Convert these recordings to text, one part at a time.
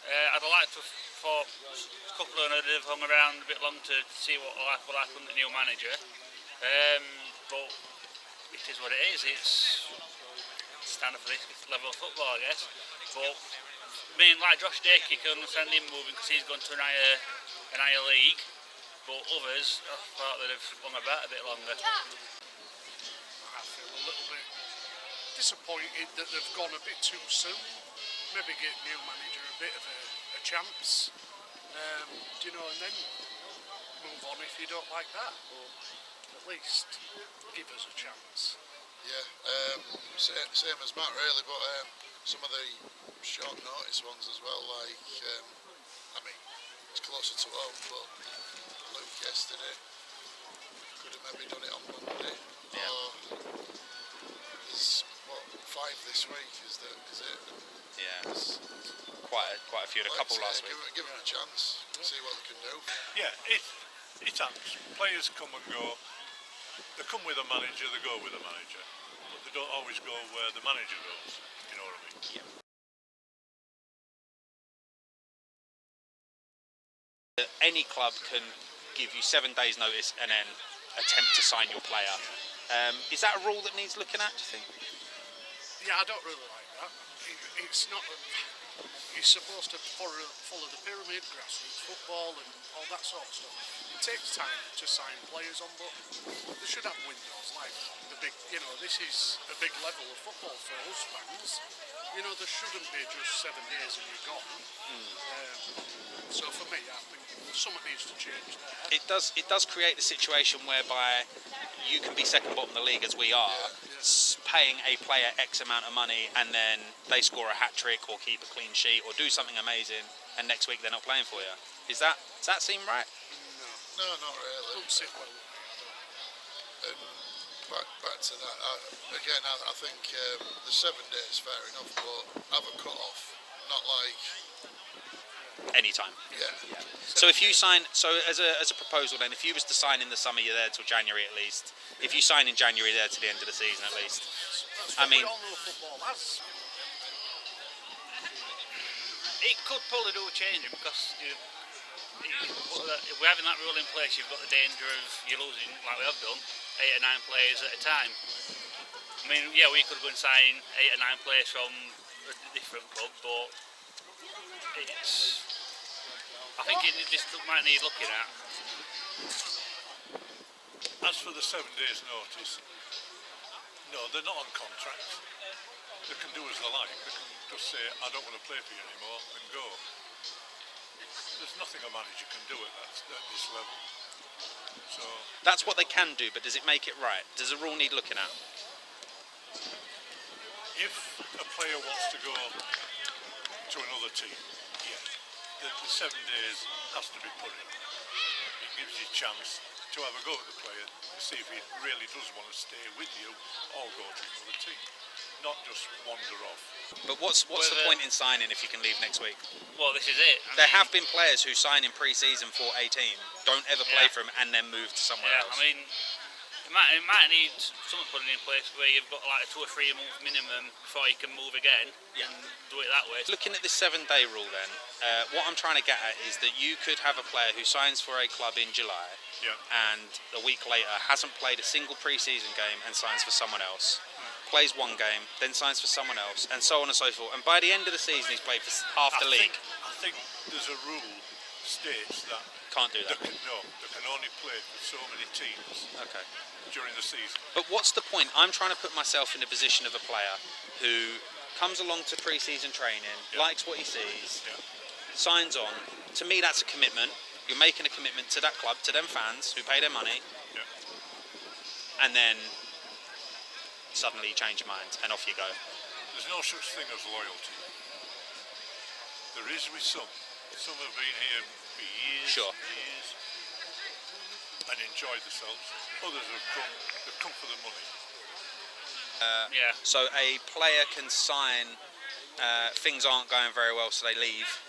I'd like to for a couple of them have hung around a bit long to see what will happen with the new manager. But it is what it is. It's standard for this level of football, I guess. But I mean, like Josh Dake, you can understand him moving because he's gone to an higher league. But others, I thought they'd have hung about a bit longer. I feel a little bit disappointed that they've gone a bit too soon. Maybe get new manager a bit of a chance, and then move on if you don't like that. But at least give us a chance. Yeah, same as Matt really, but some of the short notice ones as well, like, it's closer to home, but Luke yesterday could have maybe done it on Monday, or there's, 5 this week, is it? Yeah, quite a few, a couple last week. Give them a chance, see what they can do. Yeah, it happens. Players come and go. They come with a manager, they go with a manager, but they don't always go where the manager goes. You know what I mean? Yeah. Any club can give you 7 days notice and then attempt to sign your player. Is that a rule that needs looking at, do you think? Yeah, I don't really like that. It's not. You're supposed to follow the pyramid, grassroots football, and all that sort of stuff. It takes time to sign players on, but they should have windows like the big. This is a big level of football for us fans. There shouldn't be just 7 days and you're gone. So for me, I think something needs to change there. It does create the situation whereby you can be second bottom of the league as we are, paying a player X amount of money, and then they score a hat trick or keep a clean sheet or do something amazing, and next week they're not playing for you. Does that seem right? No, not really. Don't sit well. And back to that, I think the 7 days fair enough, but have a cut off, not like anytime. Yeah. So if you sign, as a proposal then, if you was to sign in the summer, you're there till January at least. If you sign in January, there to the end of the season at least. We all know football has. It could probably do a change because we're having that rule in place. You've got the danger of you losing, like we have done, 8 or 9 players at a time. I mean, yeah, we could go and sign 8 or 9 players from a different club, but I think this might need looking at. As for the 7 days notice, no, they're not on contract. They can do as they like. They can just say, I don't want to play for you anymore, and go. There's nothing a manager can do at this level. So that's what they can do, but does it make it right? Does a rule need looking at? If a player wants to go to another team, yeah, the 7 days has to be put in. It gives you a chance to have a go at the player to see if he really does want to stay with you or go to another team, not just wander off. But what's the point in signing if you can leave next week? Well, this is it. There have been players who sign in pre-season for a team, don't ever play for them, and then move to somewhere else. I mean, it might need something put in place where you've got like a 2 or 3 month minimum before you can move again and do it that way. Looking at this 7-day rule then, what I'm trying to get at is that you could have a player who signs for a club in July and a week later hasn't played a single pre-season game and signs for someone else, plays 1 game, then signs for someone else, and so on and so forth, and by the end of the season he's played for half the league. I think there's a rule states that can't do that. They can only play for so many teams. Okay. During the season. But what's the point? I'm trying to put myself in the position of a player who comes along to pre-season training, likes what he sees, signs on. To me, that's a commitment. You're making a commitment to that club, to them fans who pay their money, and then suddenly you change your mind and off you go. There's no such thing as loyalty. There is with some. Some have been here for years, years, and enjoyed themselves. Others have come for the money. So a player can sign, things aren't going very well, so they leave.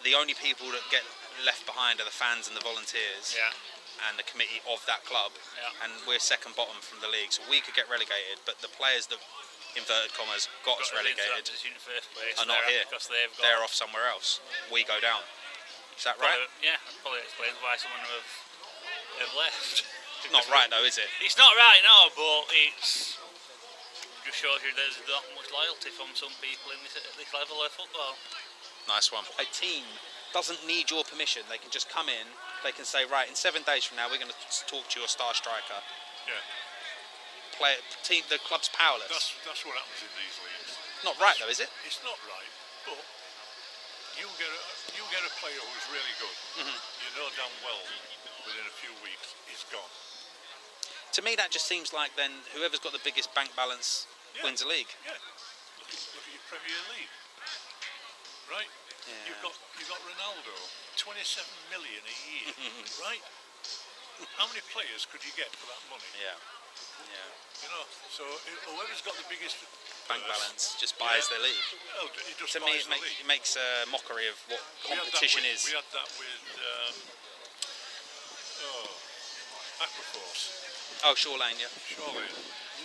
The only people that get left behind are the fans and the volunteers and the committee of that club. And we're second bottom from the league, so we could get relegated, but the players that inverted commas, got us Got us into that relegated position in the first place. are not here. Because they've got. They're off somewhere else. We go down. Is that right? Yeah, that probably explains why someone have left. Not right though, is it? It's not right, no, but it's just shows you there's not much loyalty from some people at this level of football. Nice one. A team doesn't need your permission. They can just come in. They can say, right, in 7 days from now, we're going to talk to your star striker. Yeah. The club's powerless. That's what happens in these leagues. Not right though, is it? It's not right, but you get a player who's really good. You know damn well within a few weeks he's gone. To me, that just seems like then whoever's got the biggest bank balance wins a league. Yeah. Look at your Premier League. Right? Yeah. You've got Ronaldo, 27 million a year. Right? How many players could you get for that money? Yeah. You know, so whoever's got the biggest Bank balance just buys their league. Well, it just To me, buys the league. it makes a mockery of what We had that competition with- is. We had that with Aquaforce. Oh, Shoreline, yeah. Surely,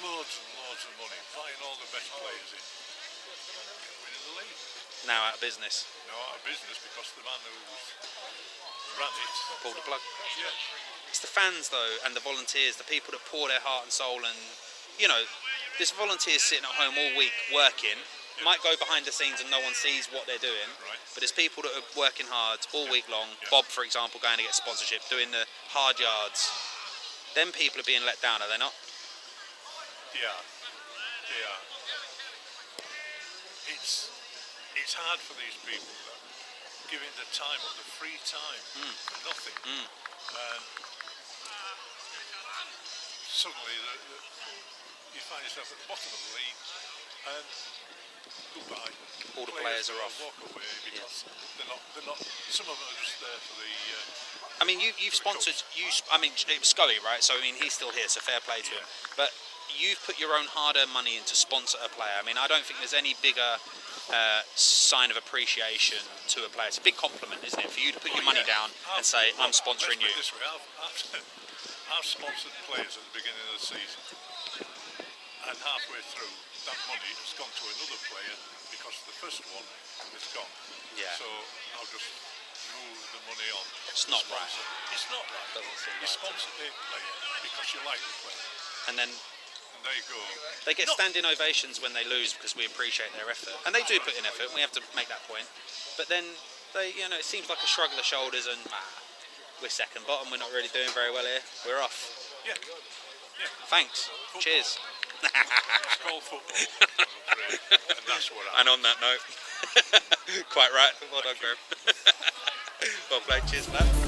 loads and loads of money, buying all the best players in. Winning the league. Now out of business. Now out of business because the man who ran it. Pulled the plug. Yeah. It's the fans though, and the volunteers, the people that pour their heart and soul, and you know, this volunteers sitting at home all week working, might go behind the scenes and no one sees what they're doing, Right. but there's people that are working hard all week long. Yeah. Bob, for example, going to get sponsorship, doing the hard yards. Them people are being let down, are they not? They are. It's hard for these people that giving the time up, the free time for nothing, and suddenly you find yourself at the bottom of the league, and goodbye. All the players are off. Walk away because they're not. Some of them are just there for the. I mean, you've sponsored. I mean, it was Scully, right? So I mean, he's still here, so fair play to him. But you've put your own hard-earned money in to sponsor a player. I mean, I don't think there's any bigger sign of appreciation to a player. It's a big compliment, isn't it, for you to put your money down and say, "I'm sponsoring you." Let's put it this way, I've sponsored players at the beginning of the season, and halfway through, that money has gone to another player because the first one is gone. Yeah. So I'll just move the money on. It's not right. It's not right. Doesn't seem You right. sponsor a player because you like the player, And then and there you go. they get standing ovations when they lose because we appreciate their effort, and they do put in effort. And we have to make that point. But then they, you know, it seems like a shrug of the shoulders, and we're second bottom. We're not really doing very well here. We're off. Yeah. Thanks. Football. Cheers. It's called football, I'm afraid, and that's what And on that note, quite right. Well done, Graham. Well played. Cheers for that.